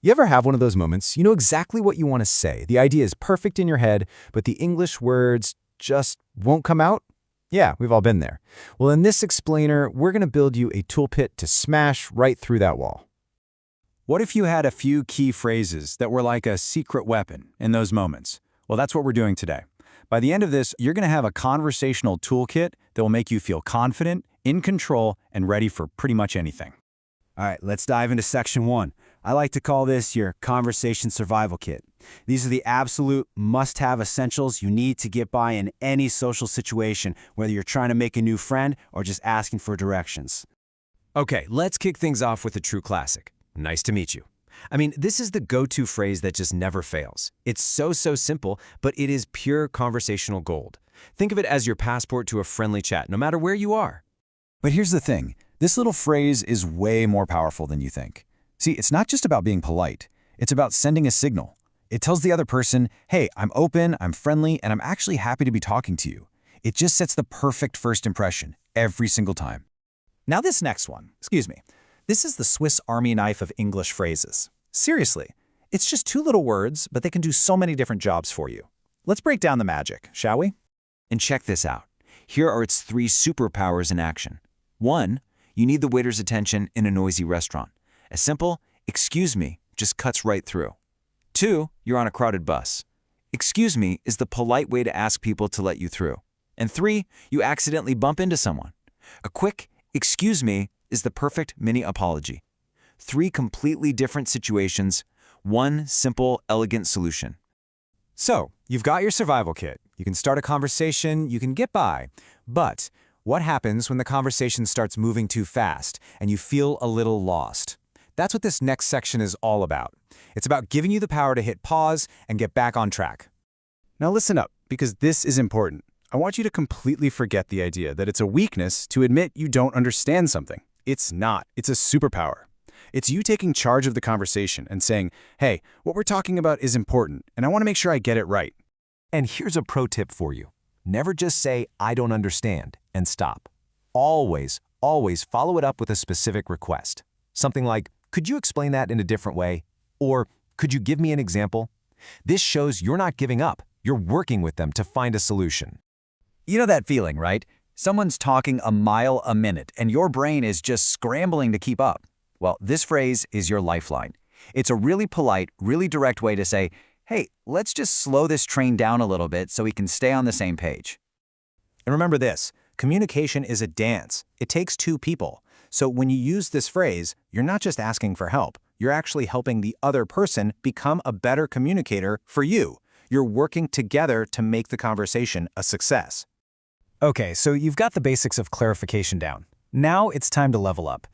You ever have one of those moments, you know exactly what you want to say, the idea is perfect in your head, but the English words just won't come out? Yeah, we've all been there. Well, in this explainer, we're going to build you a toolkit to smash right through that wall. What if you had a few key phrases that were like a secret weapon in those moments? Well, that's what we're doing today. By the end of this, you're going to have a conversational toolkit that will make you feel confident, in control, and ready for pretty much anything. All right, let's dive into section 1. I like to call this your conversation survival kit. These are the absolute must-have essentials you need to get by in any social situation, whether you're trying to make a new friend or just asking for directions. Okay, let's kick things off with a true classic. Nice to meet you. I mean, this is the go-to phrase that just never fails. It's so simple, but it is pure conversational gold. Think of it as your passport to a friendly chat, no matter where you are. But here's the thing. This little phrase is way more powerful than you think. See, it's not just about being polite. It's about sending a signal. It tells the other person, hey, I'm open, I'm friendly, and I'm actually happy to be talking to you. It just sets the perfect first impression every single time. Now this next one, this is the Swiss Army knife of English phrases. Seriously, it's just 2 little words, but they can do so many different jobs for you. Let's break down the magic, shall we? And check this out. Here are its 3 superpowers in action. 1, you need the waiter's attention in a noisy restaurant. A simple, excuse me, just cuts right through. 2, you're on a crowded bus. Excuse me is the polite way to ask people to let you through. And 3, you accidentally bump into someone. A quick, excuse me, is the perfect mini apology. 3 completely different situations, 1 simple, elegant solution. So, you've got your survival kit. You can start a conversation, you can get by. But what happens when the conversation starts moving too fast and you feel a little lost? That's what this next section is all about. It's about giving you the power to hit pause and get back on track. Now listen up, because this is important. I want you to completely forget the idea that it's a weakness to admit you don't understand something. It's not. It's a superpower. It's you taking charge of the conversation and saying, hey, what we're talking about is important, and I want to make sure I get it right. And here's a pro tip for you. Never just say, I don't understand, and stop. Always follow it up with a specific request. Something like, could you explain that in a different way? Or, could you give me an example? This shows you're not giving up. You're working with them to find a solution. You know that feeling, right? Someone's talking a mile a minute, and your brain is just scrambling to keep up. Well, this phrase is your lifeline. It's a really polite, really direct way to say, hey, let's just slow this train down a little bit so we can stay on the same page. And remember this, communication is a dance. It takes 2 people. So when you use this phrase, you're not just asking for help. You're actually helping the other person become a better communicator for you. You're working together to make the conversation a success. Okay, so you've got the basics of clarification down. Now it's time to level up.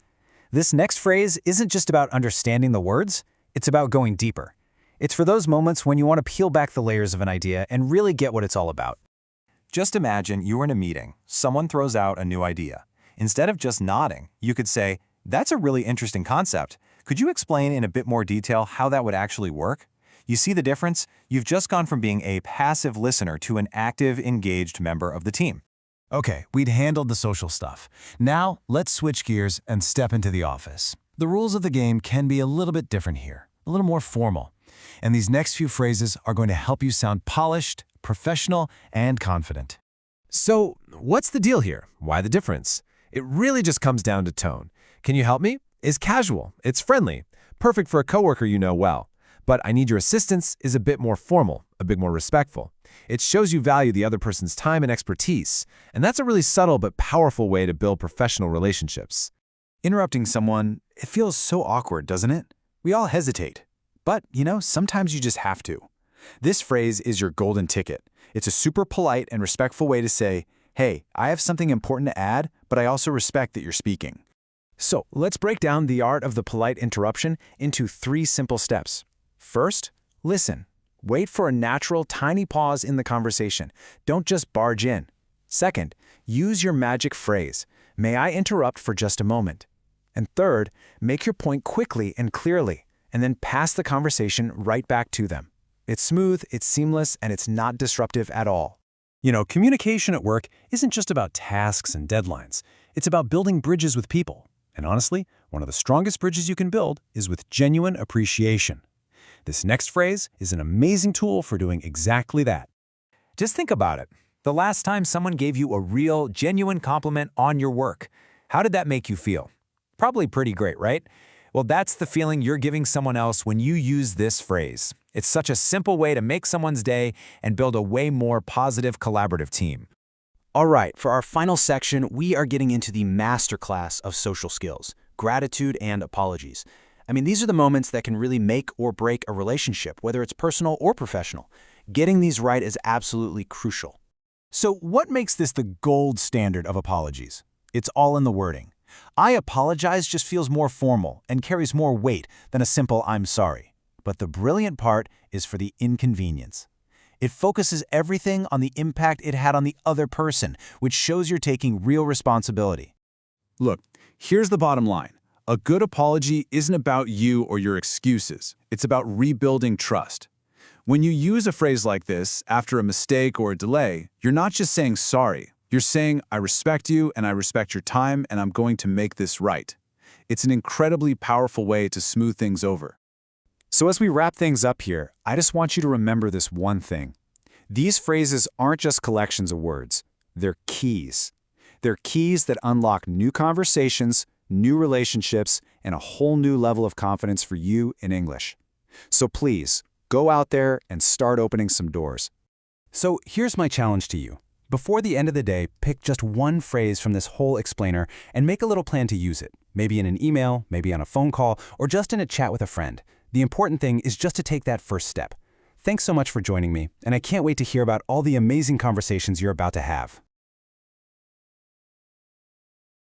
This next phrase isn't just about understanding the words, it's about going deeper. It's for those moments when you want to peel back the layers of an idea and really get what it's all about. Just imagine you're in a meeting. Someone throws out a new idea. Instead of just nodding, you could say, that's a really interesting concept. Could you explain in a bit more detail how that would actually work? You see the difference? You've just gone from being a passive listener to an active, engaged member of the team. Okay, we'd handled the social stuff. Now, let's switch gears and step into the office. The rules of the game can be a little bit different here, a little more formal. And these next few phrases are going to help you sound polished, professional, and confident. So, what's the deal here? Why the difference? It really just comes down to tone. Can you help me? Is casual. It's friendly. Perfect for a coworker you know well. But I need your assistance is a bit more formal, a bit more respectful. It shows you value the other person's time and expertise, and that's a really subtle but powerful way to build professional relationships. Interrupting someone, it feels so awkward, doesn't it? We all hesitate. But, sometimes you just have to. This phrase is your golden ticket. It's a super polite and respectful way to say, hey, I have something important to add, but I also respect that you're speaking. So let's break down the art of the polite interruption into 3 simple steps. First, listen. Wait for a natural, tiny pause in the conversation. Don't just barge in. Second, use your magic phrase. May I interrupt for just a moment? And third, make your point quickly and clearly, and then pass the conversation right back to them. It's smooth, it's seamless, and it's not disruptive at all. Communication at work isn't just about tasks and deadlines. It's about building bridges with people. And honestly, One of the strongest bridges you can build is with genuine appreciation. This next phrase is an amazing tool for doing exactly that. Just think about it. The last time someone gave you a real, genuine compliment on your work, how did that make you feel? Probably pretty great, right? Well, that's the feeling you're giving someone else when you use this phrase. It's such a simple way to make someone's day and build a way more positive, collaborative team. All right, for our final section, we are getting into the masterclass of social skills, gratitude and apologies. I mean, these are the moments that can really make or break a relationship, whether it's personal or professional. Getting these right is absolutely crucial. So what makes this the gold standard of apologies? It's all in the wording. I apologize just feels more formal and carries more weight than a simple I'm sorry. But the brilliant part is for the inconvenience. It focuses everything on the impact it had on the other person, which shows you're taking real responsibility. Look, here's the bottom line. A good apology isn't about you or your excuses. It's about rebuilding trust. When you use a phrase like this after a mistake or a delay, you're not just saying sorry. You're saying, I respect you and I respect your time and I'm going to make this right. It's an incredibly powerful way to smooth things over. So as we wrap things up here, I just want you to remember this one thing. These phrases aren't just collections of words. They're keys. They're keys that unlock new conversations, new relationships, and a whole new level of confidence for you in English. So please, go out there and start opening some doors. So here's my challenge to you. Before the end of the day, pick just one phrase from this whole explainer and make a little plan to use it. Maybe in an email, maybe on a phone call, or just in a chat with a friend. The important thing is just to take that first step. Thanks so much for joining me, and I can't wait to hear about all the amazing conversations you're about to have.